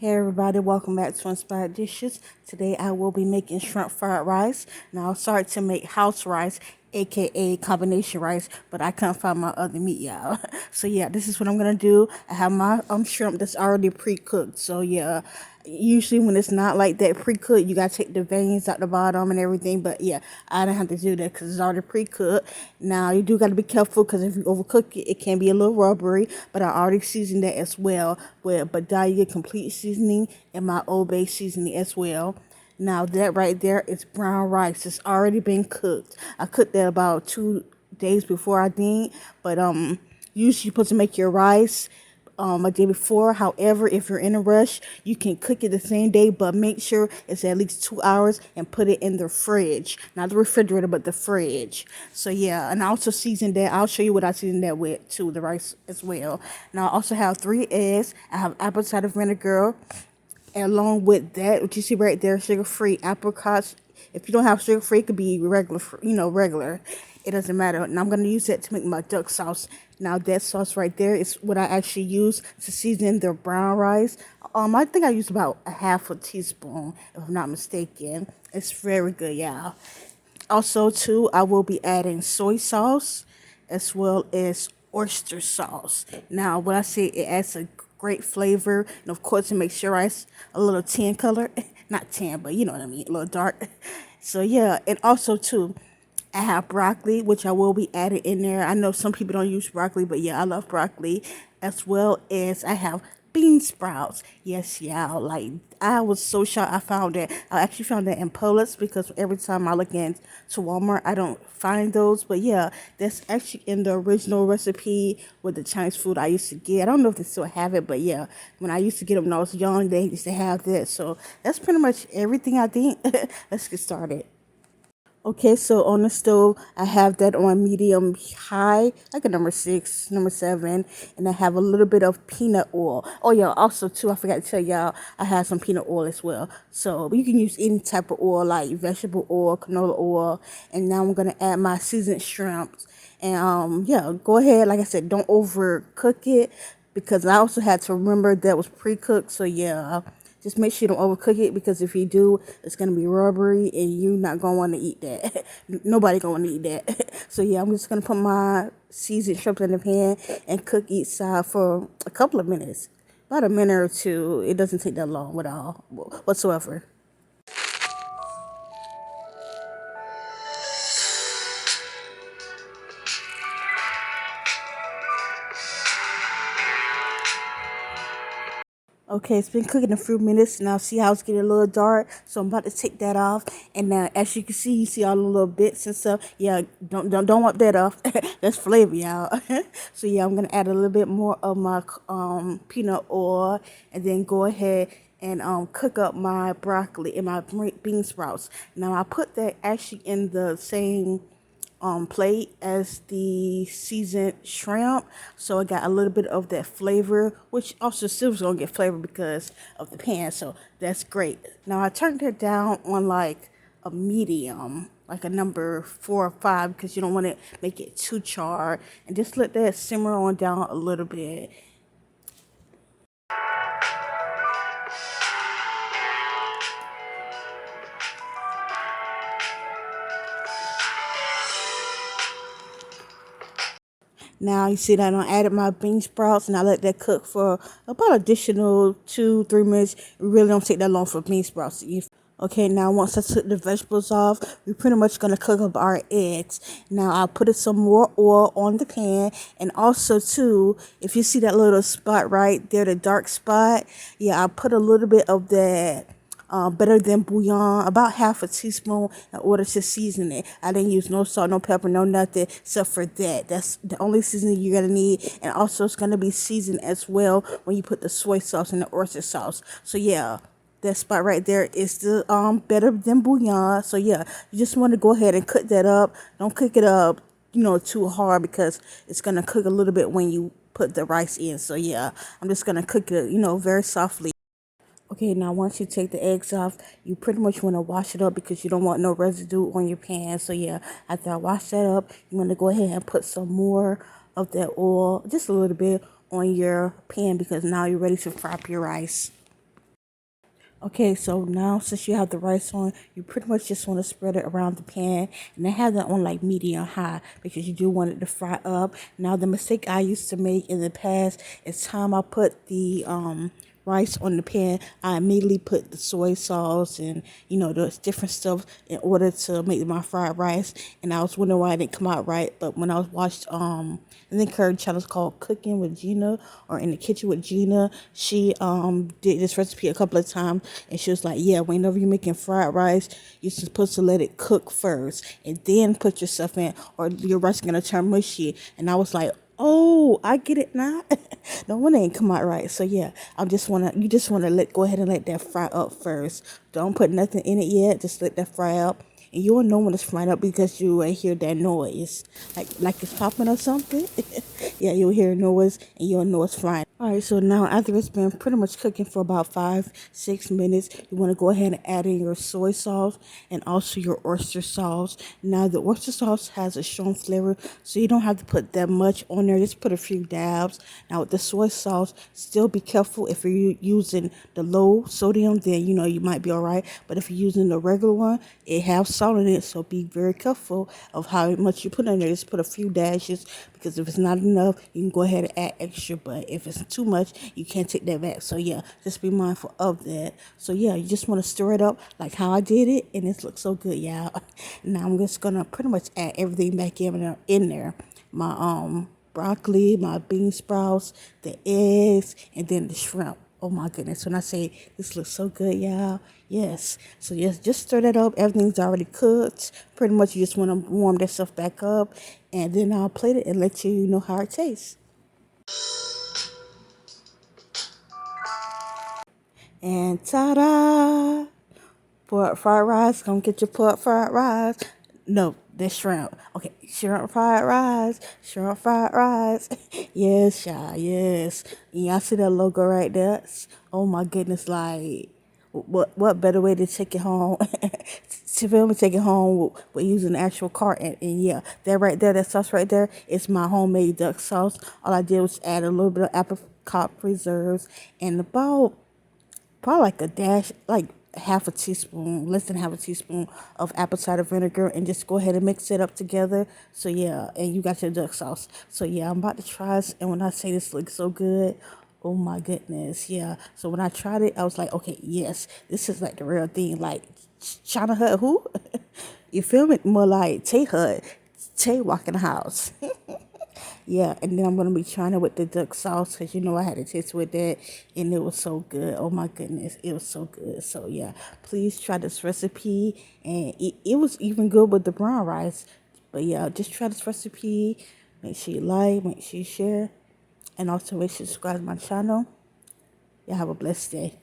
Hey everybody, welcome back to Inspired Dishes. Today I will be making shrimp fried rice. Now I started to make house rice, aka combination rice, but I couldn't find my other meat, y'all. So yeah, this is what I'm gonna do. I have my shrimp that's already pre-cooked. So yeah, usually when it's not like that pre-cooked, you gotta take the veins out the bottom and everything. But yeah, I don't have to do that because it's already pre-cooked. Now you do gotta be careful because if you overcook it, it can be a little rubbery. But I already seasoned that as well with badia complete seasoning and my Old Bay seasoning as well. Now that right there is brown rice. It's already been cooked. I cooked that about 2 days before I did, but usually you're supposed to make your rice a day before. However, if you're in a rush, you can cook it the same day, but make sure it's at least 2 hours and put it in the fridge, not the refrigerator, but the fridge. So yeah, and I also seasoned that. I'll show you what I seasoned that with too, the rice as well. Now I also have 3 eggs. I have apple cider vinegar. And along with that, what you see right there, sugar-free apricots. If you don't have sugar-free, it could be regular, regular. It doesn't matter. And I'm going to use that to make my duck sauce. Now, that sauce right there is what I actually use to season the brown rice. I think I used about a half a teaspoon, if I'm not mistaken. It's very good, yeah. Also, too, I will be adding soy sauce as well as oyster sauce. Now, when I say it adds a great flavor, and of course, it makes your rice a little tan color. Not tan, but you know what I mean, a little dark. So, yeah, and also, too, I have broccoli, which I will be adding in there. I know some people don't use broccoli, but yeah, I love broccoli. As well as I have bean sprouts. Yes, y'all. Like, I was so shocked I found that. I actually found that in Publix because every time I look into Walmart, I don't find those. But yeah, that's actually in the original recipe with the Chinese food I used to get. I don't know if they still have it, but yeah, when I used to get them when I was young, they used to have that. So that's pretty much everything I think. Let's get started. Okay, so on the stove, I have that on medium high, like a number six, number seven, and I have a little bit of peanut oil. Oh yeah, also too, I forgot to tell y'all, I have some peanut oil as well. So you can use any type of oil, like vegetable oil, canola oil, and now I'm gonna add my seasoned shrimps. And yeah, go ahead. Like I said, don't overcook it because I also had to remember that was pre-cooked. So yeah, just make sure you don't overcook it because if you do, it's gonna be rubbery and you're not gonna want to eat that. Nobody gonna want to eat that. So yeah, I'm just gonna put my seasoned shrimp in the pan and cook each side for a couple of minutes, about a minute or two. It doesn't take that long at all whatsoever. Okay, it's been cooking a few minutes now. See how it's getting a little dark. So I'm about to take that off. And now, as you can see, you see all the little bits and stuff. Yeah, don't wipe that off. That's flavor, y'all. So yeah, I'm gonna add a little bit more of my peanut oil, and then go ahead and cook up my broccoli and my bean sprouts. Now I put that actually in the same plate as the seasoned shrimp, so I got a little bit of that flavor, which also still gonna get flavor because of the pan, so that's great. Now I turned it down on like a medium, like a number 4 or 5, because you don't want to make it too charred, and just let that simmer on down a little bit. Now you see that I added my bean sprouts and I let that cook for about additional 2, 3 minutes. It really don't take that long for bean sprouts to eat. Okay, now once I took the vegetables off, we're pretty much gonna cook up our eggs. Now I'll put some more oil on the pan, and also too, if you see that little spot right there, the dark spot, yeah, I'll put a little bit of that better than bouillon, about half a teaspoon in order to season it. I didn't use no salt, no pepper, no nothing except for that. That's the only seasoning you're gonna need, and also it's gonna be seasoned as well when you put the soy sauce and the oyster sauce. So yeah. That spot right there is the better than bouillon. So yeah, you just want to go ahead and cook that up. Don't cook it up, too hard because it's gonna cook a little bit when you put the rice in. So yeah, I'm just gonna cook it, very softly. Okay, now once you take the eggs off, you pretty much want to wash it up because you don't want no residue on your pan. So yeah, after I wash that up, you want to go ahead and put some more of that oil, just a little bit, on your pan because now you're ready to fry up your rice. Okay, so now since you have the rice on, you pretty much just want to spread it around the pan, and I have that on like medium high because you do want it to fry up. Now the mistake I used to make in the past is time I put the rice on the pan, I immediately put the soy sauce and those different stuff in order to make my fried rice. And I was wondering why it didn't come out right. But when I was watched I think her channel's called Cooking with Gina or In the Kitchen with Gina, she did this recipe a couple of times, and she was like, yeah, whenever you're making fried rice, you're supposed to let it cook first and then put your stuff in, or your rice is gonna turn mushy. And I was like, oh, I get it now. No one ain't come out right. So yeah, you just wanna go ahead and let that fry up first. Don't put nothing in it yet. Just let that fry up. And you'll know when it's frying up because you will hear that noise. Like it's popping or something. Yeah, you'll hear a noise and you'll know it's frying. Alright, so now after it's been pretty much cooking for about 5, 6 minutes, you want to go ahead and add in your soy sauce and also your oyster sauce. Now the oyster sauce has a strong flavor, so you don't have to put that much on there. Just put a few dabs. Now with the soy sauce, still be careful if you're using the low sodium, then you might be alright. But if you're using the regular one, it has salt in it, so be very careful of how much you put in there. Just put a few dashes because if it's not enough, you can go ahead and add extra. But if it's too much, you can't take that back. So yeah, just be mindful of that. So yeah, you just want to stir it up like how I did it, and it looks so good, y'all. Now I'm just gonna pretty much add everything back in there. My broccoli, my bean sprouts, the eggs, and then the shrimp. Oh my goodness. When I say this looks so good, y'all. Yes. So yes, just stir that up. Everything's already cooked. Pretty much you just want to warm that stuff back up. And then I'll plate it and let you know how it tastes. And ta-da! Pork fried rice. Come get your pork fried rice. No, the shrimp. Okay, shrimp fried rice. Shrimp fried rice. Yes, y'all. Yes. And y'all see that logo right there? Oh my goodness! Like, what better way to take it home? To feel me, take it home with using the actual cart, and yeah, that right there, that sauce right there, is my homemade duck sauce. All I did was add a little bit of apricot preserves and about probably like a dash, like half a teaspoon, less than half a teaspoon of apple cider vinegar, and just go ahead and mix it up together. So yeah, and you got your duck sauce. So yeah, I'm about to try this, and when I say this looks so good, oh my goodness, yeah. So when I tried it, I was like, okay, yes, this is like the real thing. Like China Hut, who? You feel me? More like Tay Hut, Tay walking the house. Yeah, and then I'm gonna be trying it with the duck sauce because I had a taste with that and it was so good. Oh my goodness, it was so good. So yeah, please try this recipe, and it was even good with the brown rice. But yeah, just try this recipe. Make sure you like, make sure you share, and also make sure you subscribe to my channel. Y'all have a blessed day.